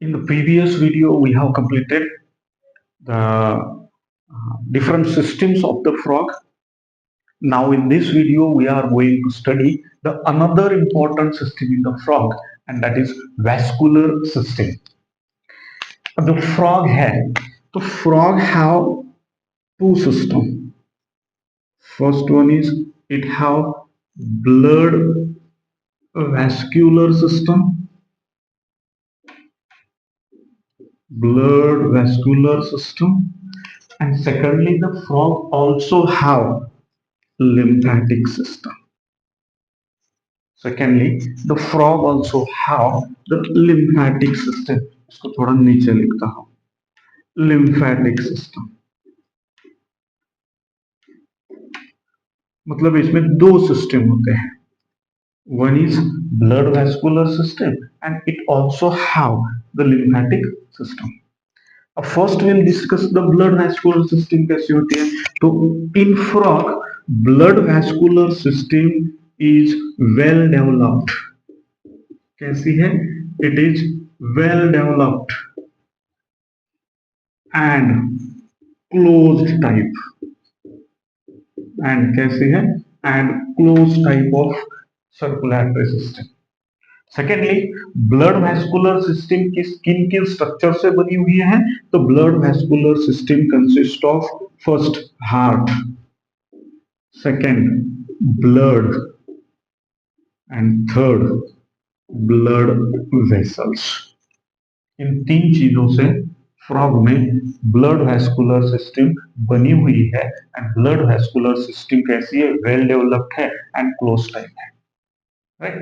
In the previous video, we have completed the different systems of the frog. Now, in this video, we are going to study the another important system in the frog, and that is vascular system. The frog have two systems. First one is it have blood vascular system, and secondly, the frog also have lymphatic system. Secondly, the frog also have the lymphatic system. इसको थोड़ा नीचे लिखता हूँ. Lymphatic system. मतलब इसमें दो system होते हैं. One is blood vascular system and it also have the lymphatic system. First we'll discuss the blood vascular system कैसी होती है. तो in frog blood vascular system is well developed. कैसी है? It is well developed and closed type. And कैसी है? And closed type of circulatory system. Secondly, blood vascular system की skin के स्ट्रक्चर से बनी हुई है. तो blood vascular system consist of first heart, second blood, and third blood vessels. इन तीन चीजों से फ्रॉग में ब्लड वैस्कुलर सिस्टम बनी हुई है. एंड ब्लड वैस्कुलर सिस्टम कैसी है? वेल डेवलप्ड है एंड क्लोज टाइप है. राइट.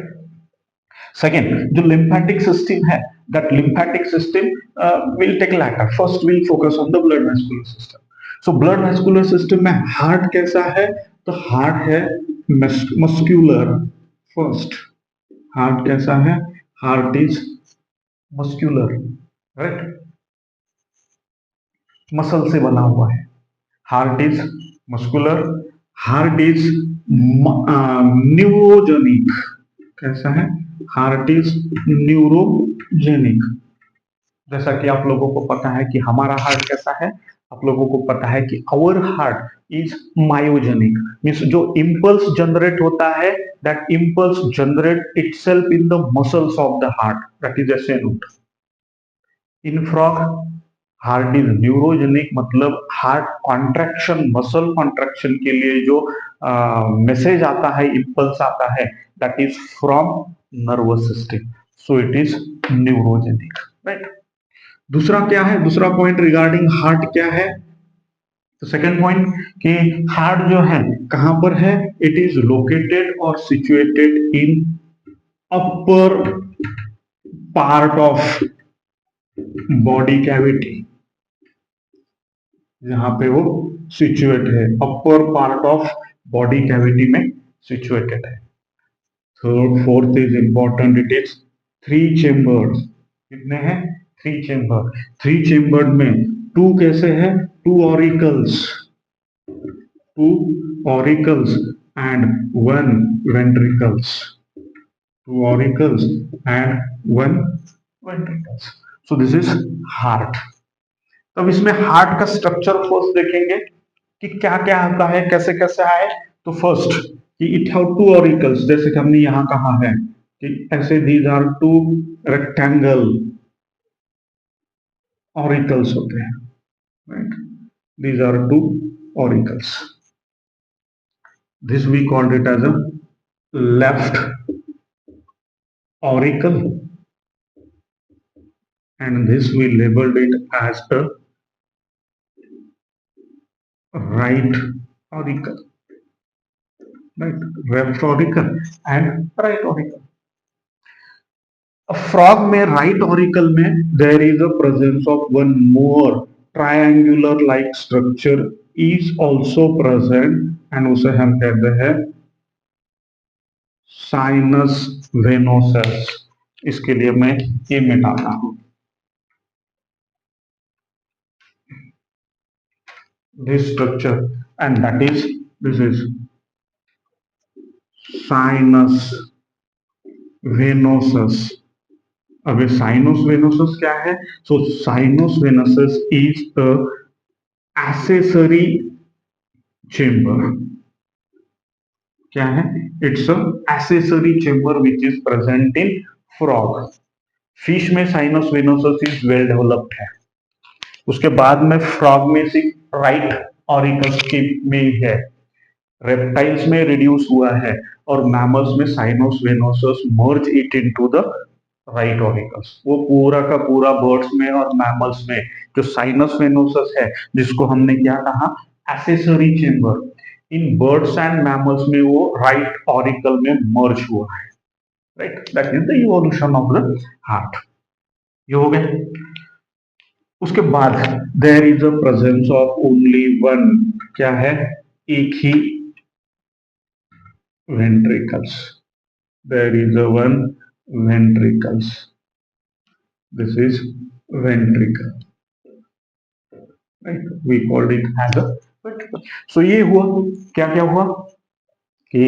सेकेंड, जो लिम्फेटिक सिस्टम है, that lymphatic system will take later. First we'll focus on the blood vascular system. So blood vascular system में heart कैसा है? तो हार्ट है मस्क्यूलर. फर्स्ट हार्ट कैसा है? Heart is muscular. Right. Muscle से बना हुआ है. Heart is muscular. Heart is neurogenic. कैसा है? Heart is neurogenic. जैसा कि आप लोगों को पता है कि हमारा हार्ट कैसा है. आप लोगों को पता है कि our heart is myogenic. Means जो इम्पल्स जनरेट होता है, that impulse generate itself in the muscles of the heart. That is a note. In frog heart is neurogenic, मतलब हार्ट कॉन्ट्रैक्शन, मसल कॉन्ट्रैक्शन के लिए जो मैसेज आता है, impulse आता है, that is from nervous system. So it is neurogenic. Right. दूसरा क्या है? दूसरा पॉइंट रिगार्डिंग हार्ट क्या है? तो सेकंड पॉइंट कि हार्ट जो है कहां पर है? इट इज लोकेटेड और situated in upper part of body cavity. जहां पे वो सिचुएट है, upper part of body cavity में सिचुएटेड है. Third fourth is important. It is 3 chambers. कितने हैं? 3 चेम्बर. 3 चेम्बर में 2 कैसे है? 2 auricles. 2 auricles and 1 ventricles. 2 auricles and 1 ventricles. So this is heart. तब इसमें हार्ट का स्ट्रक्चर फर्स्ट देखेंगे कि क्या क्या आता है, कैसे कैसे आए. तो फर्स्ट कि इट हैव 2 ऑरिकल्स. जैसे कि हमने यहां कहा है कि ऐसे दीज आर 2 रेक्टेंगल ऑरिकल्स होते हैं. Right. These are 2 auricles. This we called it as a left auricle and this we labeled it as a right auricle. Right. Left auricle and right auricle. A frog में right auricle में there is a presence of one more triangular like structure is also present and उसे हम कहते हैं sinus venosus. इसके लिए मैं ये मिटाता हूं. This structure and that is this is sinus venosus अब साइनस वेनोसस क्या है? So sinus venosus is a accessory chamber. क्या है? It's a accessory chamber which is present in frog. Fish में sinus venosus is well developed है। उसके बाद में फ्रॉग में से राइट ऑरिकल्स के में है। रेप्टाइल्स में रिड्यूस हुआ है और मैमल्स में sinus venosus merge it into the right auricles. वो पूरा का पूरा बर्ड्स में और मैमल्स में जो साइनस वेनोसस है, जिसको हमने क्या कहा, accessory chamber, in birds and mammals में वो राइट ऑरिकल में मर्ज हुआ है। Right, that is the evolution of the heart. ये हो गया। उसके बाद there is a presence of only one, क्या है, एक ही ventricles. There is a one ventricles. This is ventricle. Right? We called it as a ventricle. So ये हुआ, क्या क्या हुआ कि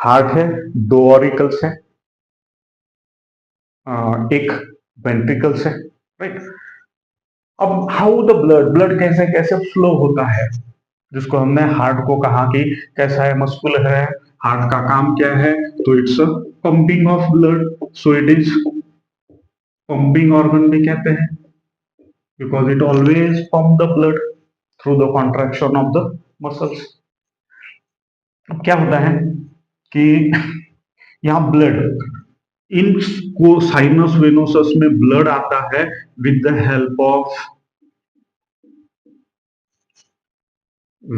हार्ट है, दो ऑरिकल्स है, एक वेंट्रिकल्स है। राइट। अब हाउ द ब्लड, ब्लड कैसे कैसे फ्लो होता है, जिसको हमने हार्ट को कहा कि कैसा है, मस्कुलर है। हार्ट का काम क्या है? तो it's pumping of blood. So it is pumping organ भी कहते हैं, because it always pump the blood through the contraction of the muscles. अब क्या होता है कि यहाँ ब्लड, इन को साइनस वेनोसस में ब्लड आता है with the help of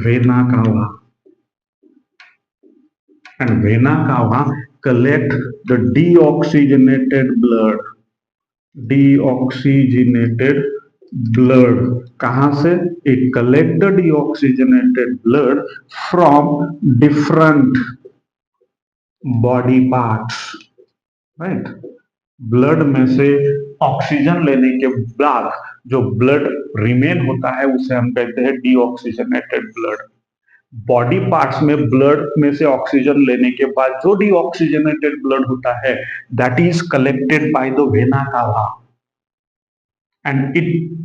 vena cava, and vena cava collect the deoxygenated blood, deoxygenated blood कहां से? it collect the deoxygenated blood from different body parts, right? Blood में से ऑक्सीजन लेने के बाद जो ब्लड रिमेन होता है उसे हम कहते हैं डीऑक्सीजनेटेड ब्लड। बॉडी पार्ट्स में ब्लड में से ऑक्सीजन लेने के बाद जो डीऑक्सीजनेटेड ब्लड होता है, that is collected by the vena cava and it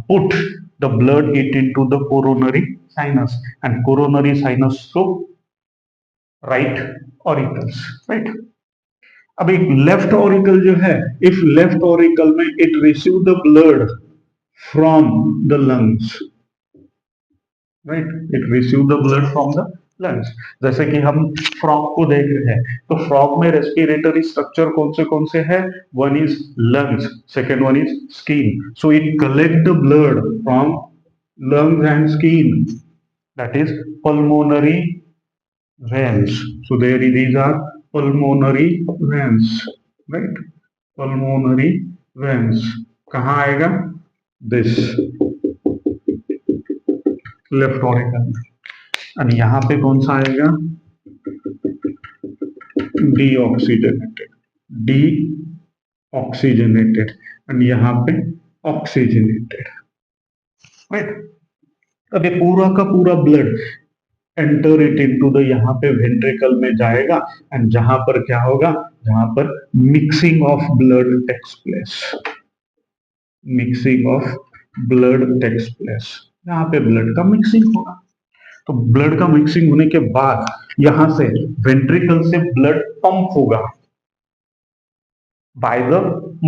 put the blood it into the coronary sinus and coronary sinus to right auricles, right? अब एक लेफ्ट ऑरिकल जो है, इफ लेफ्ट ऑरिकल में it receive the blood from the lungs, right, it receive the blood from the lungs. जैसे कि हम frog को देख रहे हैं, तो फ्रॉग में रेस्पिरेटरी स्ट्रक्चर कौन से है? One is lungs, second one is skin. So it collect the blood from lungs and skin, that is pulmonary veins. So there these are pulmonary veins, right? Pulmonary veins कहाँ आएगा? This left auricle में, और यहाँ पे कौन सा आएगा? Deoxygenated, deoxygenated, और यहाँ पे oxygenated, right? अब ये पूरा का पूरा blood enter it into the, यहाँ पे वेंट्रिकल में जाएगा, एंड जहां पर क्या होगा? जहां पर mixing of blood takes place, mixing of blood takes place, यहाँ पे ब्लड का मिक्सिंग होगा। तो ब्लड का मिक्सिंग होने के बाद यहां से वेंट्रिकल से ब्लड पंप होगा by the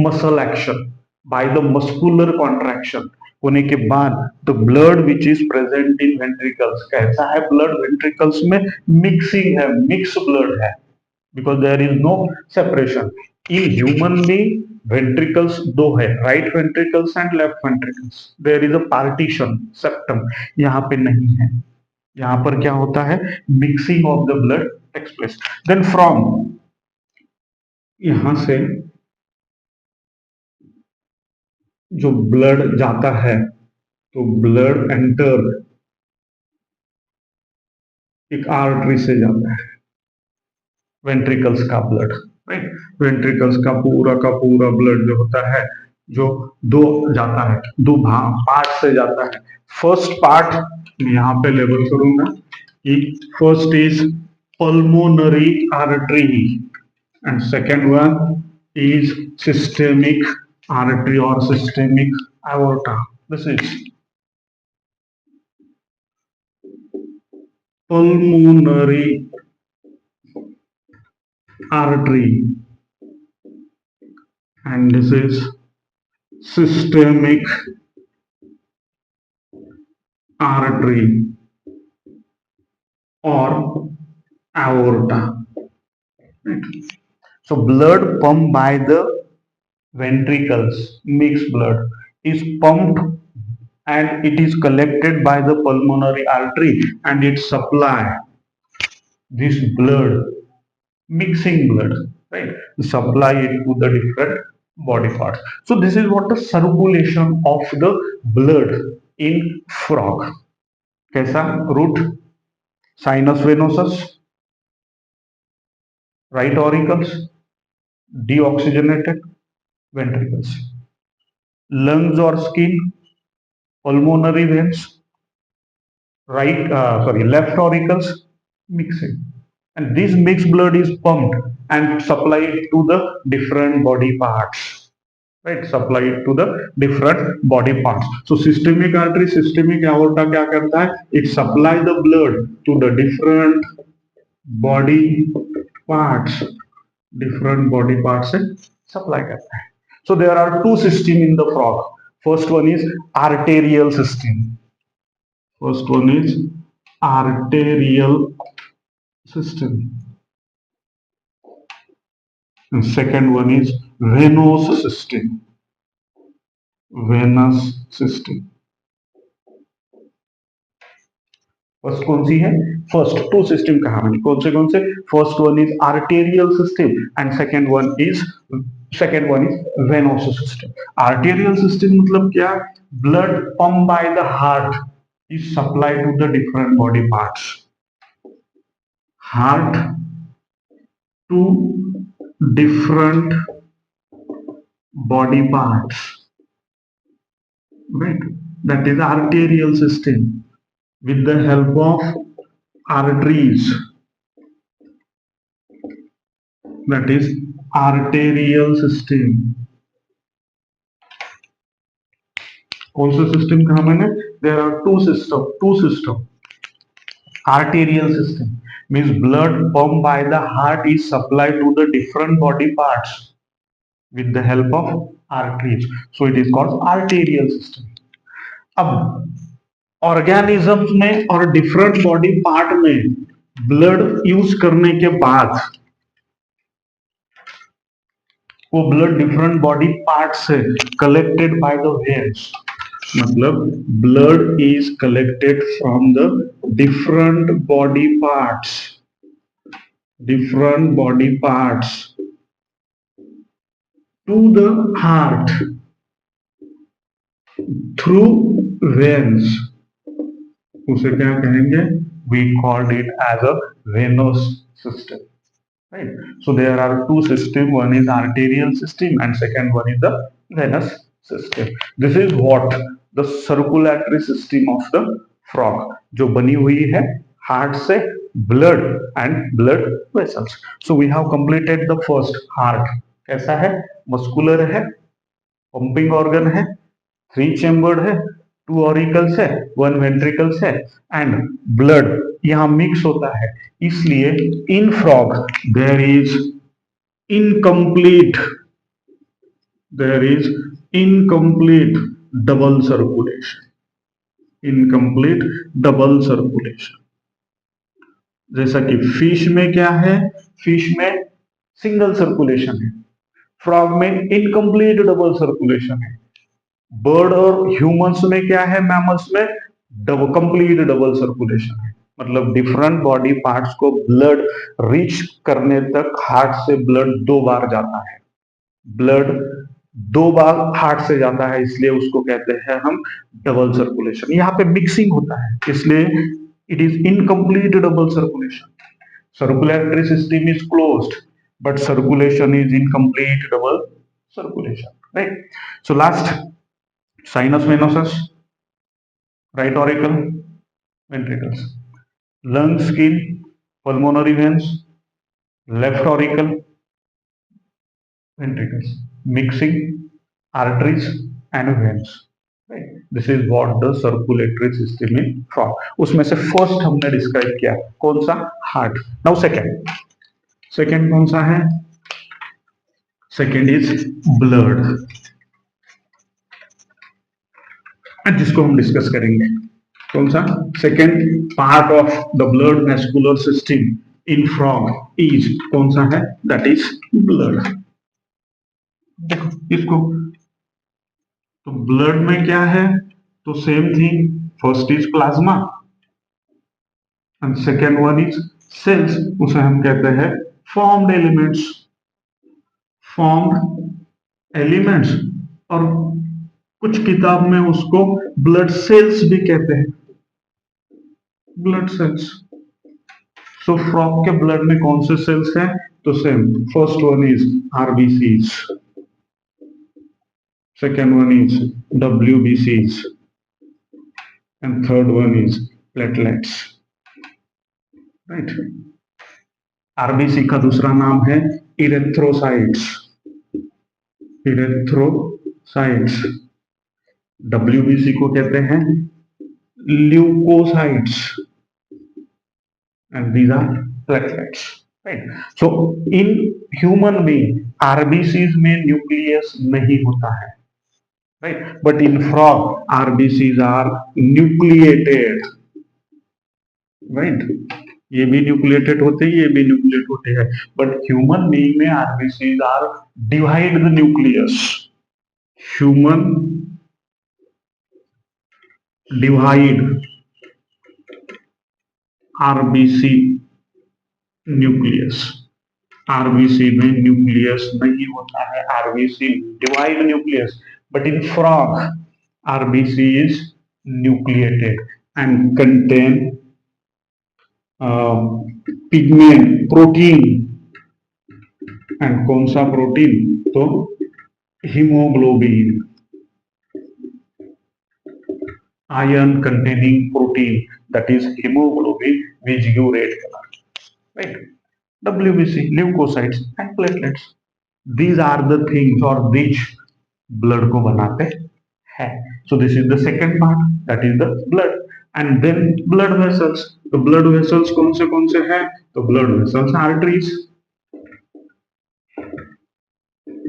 muscle action, by the muscular contraction. होने के बाद the blood which is present in ventricles, कैसा है ब्लड? वेंट्रिकल्स में मिक्सिंग है, मिक्स ब्लड है, because there is no separation. In human being ventricles दो है, right ventricles and left ventricles. There is a partition, septum, यहाँ पे नहीं है। यहाँ पर क्या होता है? Mixing of the blood takes place. Then from यहां से जो ब्लड जाता है, तो ब्लड एंटर एक आर्टरी से जाता है, वेंट्रिकल्स का ब्लड, राइट? वेंट्रिकल्स का पूरा ब्लड जो होता है, जो दो जाता है, दो भाग पार्ट से जाता है। फर्स्ट पार्ट मैं यहाँ पे लेबल करूंगा कि first is pulmonary artery, and second one is systemic artery or systemic aorta. This is pulmonary artery, and this is systemic artery or aorta. Right. So blood pumped by the ventricles, mixed blood, is pumped and it is collected by the pulmonary artery and it supply this blood, mixing blood, right, supply it to the different body parts. So this is what the circulation of the blood in frog. कैसा? Root, sinus venosus, right auricles, deoxygenated ventricles, lungs or skin, pulmonary veins, left auricles, mixing, and this mixed blood is pumped and supplied to the different body parts, right, supply it to the different body parts. So systemic artery, systemic aorta क्या करता है? It supply the blood to the different body parts, different body parts से supply करता है. So there are two system in the frog. First one is arterial system. First one is arterial system. And second one is venous system. Venous system. First कौन सी है? First to system कहा मैंने, कौन से? First one is arterial system and second one is venous system. Arterial system मतलब क्या? Blood pump by the heart is supply to the different body parts. Heart to different body parts, right? That is arterial system with the help of arteries. That is arterial system. कौन सा system कहा मैंने? There are two system. Arterial system means blood pumped by the heart is supplied to the different body parts with the help of arteries. So it is called arterial system. अब organism में और different body part में blood use करने के बाद वो blood different body part से collected by the veins, मतलब blood is collected from the different body parts to the heart through veins. उसे क्या कहेंगे? We called it as a venous system, right? So there are two systems. One is arterial system and second one is the venous system. This is what the circulatory system of the frog, जो बनी हुई है heart से, blood and blood vessels. So we have completed the first. heart कैसा है? muscular है, pumping organ है, 3 chambered है, 2 ऑरिकल्स है, 1 वेंट्रिकल्स है एंड ब्लड यहां मिक्स होता है. इसलिए in frog there is incomplete double circulation. Incomplete double circulation. जैसा कि फिश में क्या है? फिश में सिंगल सर्कुलेशन है, फ्रॉग में इनकम्प्लीट डबल सर्कुलेशन है. बर्ड और ह्यूमंस में क्या है? मैमल्स में कंप्लीट डबल सर्कुलेशन है. मतलब डिफरेंट बॉडी पार्ट्स को ब्लड रीच करने तक हार्ट से ब्लड 2 बार जाता है. ब्लड 2 बार हार्ट से जाता है, इसलिए उसको कहते हैं हम डबल सर्कुलेशन. यहाँ पे मिक्सिंग होता है, इसलिए it is incomplete double circulation. Circulatory system is closed but circulation is incomplete double circulation, right? So last, sinus venosus, right auricle, ventricles, lung, skin, pulmonary veins, left auricle, ventricles, mixing arteries and veins. Right? This is what the circulatory system in frog. उसमें से first हमने describe किया कौन सा, heart. Now second कौन सा है, second is blood, जिसको हम डिस्कस करेंगे. कौन सा second part of the blood vascular system in frog is कौन सा है, दैट इज ब्लड. देखो इसको, तो ब्लड में क्या है, तो same thing, first is plasma and second one is cells. उसे हम कहते हैं फॉर्म्ड एलिमेंट्स, फॉर्म्ड एलिमेंट्स, और कुछ किताब में उसको ब्लड सेल्स भी कहते हैं, ब्लड सेल्स. सो फ्रॉग के ब्लड में कौन से सेल्स हैं, तो same, first one is RBCs, second one is WBCs and third one is platelets. Right? RBC का दूसरा नाम है इरेथ्रोसाइट्स, इरेथ्रोसाइट्स. WBC को कहते हैं leukocytes and these are platelets. Right? So in human being RBCs में न्यूक्लियस नहीं होता है. Right, but in frog RBCs are nucleated. Right, ये भी न्यूक्लिएटेड होते हैं, ये भी न्यूक्लिएट होते हैं, बट ह्यूमन बीइंग में RBCs are devoid the nucleus. Human devoid RBC nucleus. RBC में न्यूक्लियस नहीं होता है, RBC devoid nucleus. But in frog, RBC is nucleated and contain pigment, protein. And कौन सा प्रोटीन, तो hemoglobin, iron containing protein, that is hemoglobin, which give red color. Right? WBC, leukocytes and platelets. These are the things or which blood को बनाते हैं. So this is the second part, that is the blood. And then blood vessels. तो blood vessels कौन से हैं, तो blood vessels arteries,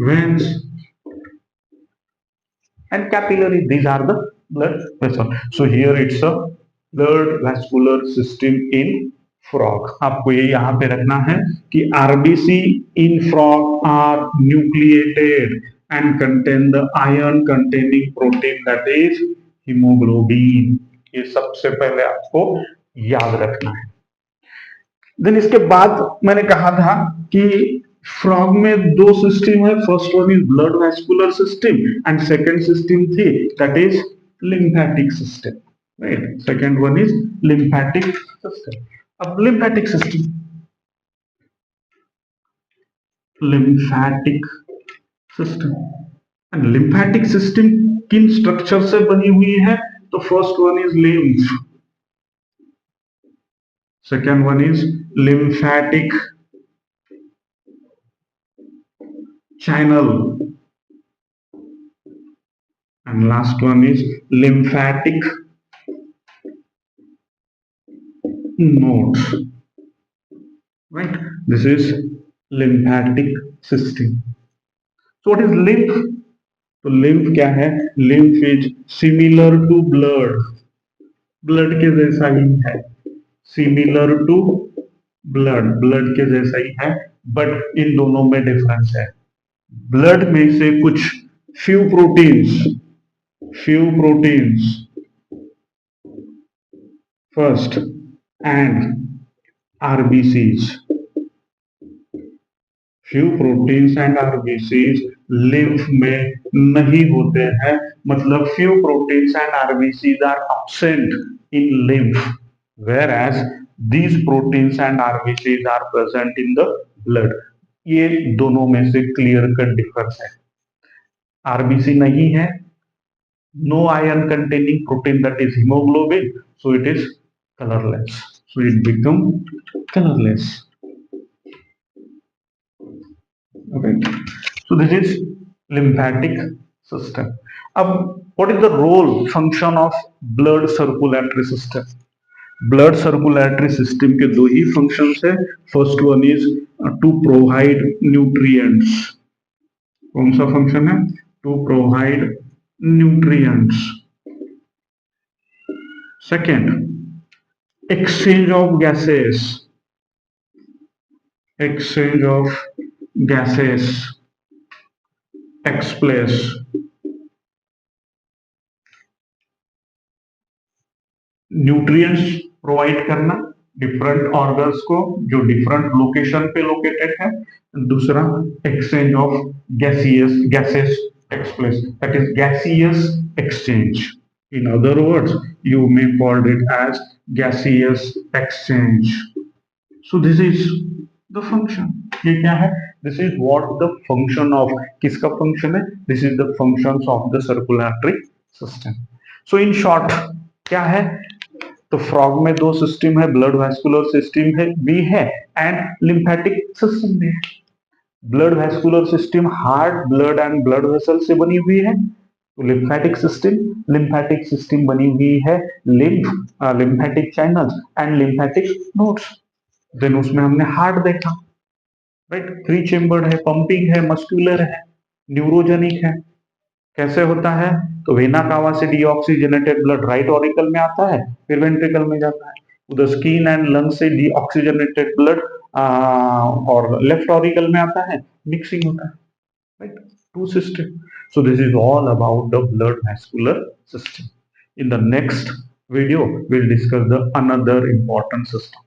veins and capillary. These are the blood vessel. So here it's a blood vascular system in frog. आपको ये यहां पे रखना है कि RBC in frog are nucleated and contain the iron containing protein, that is hemoglobin. ये सबसे पहले आपको याद रखना है. देन इसके बाद मैंने कहा था कि फ्रॉग में दो सिस्टम है, first one is blood vascular system and second system थी that is lymphatic system. Right, second one is lymphatic system. अब lymphatic system, lymphatic system and lymphatic system किन स्ट्रक्चर से बनी हुई है, तो first one is lymph, second one is lymphatic channel and last one is lymphatic nodes. Right, this is lymphatic system. So what is lymph? तो lymph क्या है, lymph is similar to blood, blood के जैसा ही है, similar to blood, blood के जैसा ही है, but in दोनों में डिफरेंस है. ब्लड में से कुछ few proteins first and RBCs, few proteins and RBCs lymph में नहीं होते हैं, मतलब few proteins and RBCs are absent in lymph, whereas these proteins and RBCs are present in the blood. ये दोनों में से क्लियर कट डिफरेंस है. RBC नहीं है, no iron containing protein, that is hemoglobin, so it is colorless, so it become colorless. Okay, So this is lymphatic system. अब what is the role function of blood circulatory system? Blood circulatory system के दो ही functions है. First one is to provide nutrients. कौन सा function है? To provide nutrients. Second, exchange of gases. Exchange of gases takes place. Nutrients provide करना different organs को जो डिफरेंट लोकेशन पे लोकेटेड है. दूसरा, exchange of gases takes place, that is gaseous exchange. In other words you may called it as gaseous exchange. So this is the function. ये क्या है? This is what the function of. किसका function है? This is the functions of the circulatory system. So in short क्या है? तो frog में दो सिस्टम है, ब्लड वैस्कुलर सिस्टम है भी है एंड लिम्फेटिक सिस्टम भी है. Blood vascular system heart, blood and blood vessel से बनी हुई है. तो लिम्फेटिक सिस्टम बनी हुई है lymphatic channels and lymphatic nodes. Then उसमें हमने हार्ट देखा, राइट. 3 चेम्बर्ड है, पंपिंग है, मस्कुलर है, न्यूरोजेनिक है. कैसे होता है? तो वेना कावा से डीऑक्सीजनेटेड ब्लड राइट ऑरिकल में आता है, फिर वेंट्रिकल में जाता है. उधर स्किन एंड लंग से डीऑक्सीजनेटेड ब्लड और लेफ्ट ऑरिकल में आता है, मिक्सिंग होता है, right. To system. So this is all about the blood vascular system. In the next video we'll discuss the another important system.